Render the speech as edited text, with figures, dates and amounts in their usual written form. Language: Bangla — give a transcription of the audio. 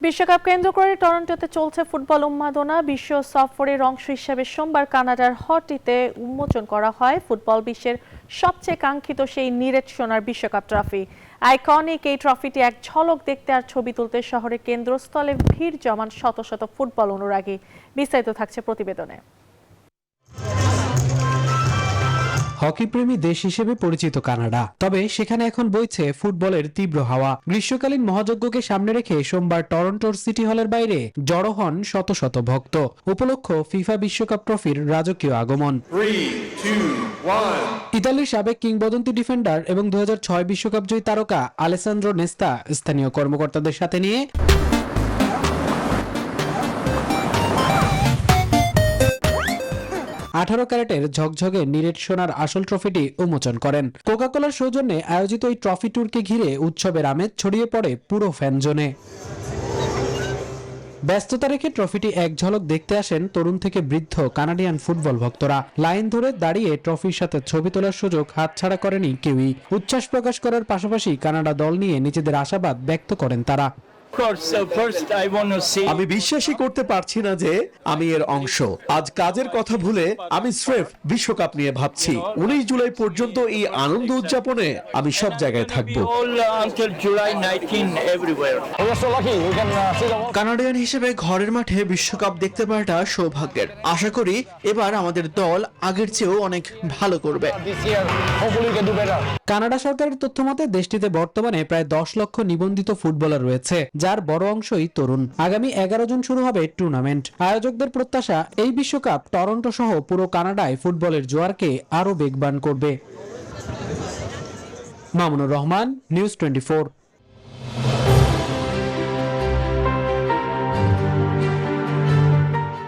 বিশ্বকাপ কেন্দ্র করে টরন্টোতে চলছে ফুটবল উন্মাদনা। বিশ্ব সফরের অংশ হিসেবে সোমবার কানাডার হটিতে উন্মোচন করা হয় ফুটবল বিশ্বের সবচেয়ে কাঙ্ক্ষিত সেই নিরেট সোনার বিশ্বকাপ ট্রফি। আইকনিক এই ট্রফিটি এক ঝলক দেখতে আর ছবি তুলতে শহরের কেন্দ্রস্থলে ভিড় জমান শত শত ফুটবল অনুরাগী। বিস্তারিত থাকছে প্রতিবেদনে। হকিপ্রেমী দেশ হিসেবে পরিচিত কানাডা, তবে সেখানে এখন বইছে ফুটবলের তীব্র হাওয়া। গ্রীষ্মকালীন মহাযজ্ঞকে সামনে রেখে সোমবার টরন্টোর সিটি হলের বাইরে জড়ো হন শত শত ভক্ত। উপলক্ষ ফিফা বিশ্বকাপ ট্রফির রাজকীয় আগমন। 3, 2, 1 ইতালির সাবেক কিংবদন্তি ডিফেন্ডার এবং 2006 বিশ্বকাপ জয়ী তারকা আলেসান্দ্রো নেস্তা স্থানীয় কর্মকর্তাদের সাথে নিয়ে 18 ক্যারেটের ঝকঝকে নিরেট সোনার আসল ট্রফিটি উন্মোচন করেন। কোকাকোলার সৌজন্যে আয়োজিত এই ট্রফি ট্যুরকে ঘিরে উৎসবের আমেজ ছড়িয়ে পড়ে পুরো ফ্যান জোনে। ব্যস্ততা রেখে ট্রফিটি এক ঝলক দেখতে আসেন তরুণ থেকে বৃদ্ধ কানাডিয়ান ফুটবল ভক্তরা। লাইন ধরে দাঁড়িয়ে ট্রফির সাথে ছবি তোলার সুযোগ হাতছাড়া করেনি কেউই। উচ্ছ্বাস প্রকাশ করার পাশাপাশি কানাডা দল নিয়ে নিজেদের আশাবাদ ব্যক্ত করেন তারা। আমি বিশ্বাসই করতে পারছি না যে আমি এর অংশ। আজ কাজের কথা ভুলে আমি স্রেফ বিশ্বকাপ নিয়ে ভাবছি। 19 জুলাই পর্যন্ত এই আনন্দ উদযাপনে আমি সব জায়গায় থাকবো। কানাডিয়ান হিসেবে ঘরের মাঠে বিশ্বকাপ দেখতে পারাটা সৌভাগ্যের। আশা করি এবার আমাদের দল আগের চেয়েও অনেক ভালো করবে। কানাডা সরকারের তথ্য মতে দেশটিতে বর্তমানে প্রায় 10 লক্ষ নিবন্ধিত ফুটবলার রয়েছে, যার বড় অংশই তরুণ। আগামী 11 জুন শুরু হবে টুর্নামেন্ট। আয়োজকদের প্রত্যাশা এই বিশ্বকাপ টরন্টো সহ পুরো কানাডায় ফুটবলের জোয়ারকে আরো বেগবান করবে। মামুনুর রহমান, নিউজ 24।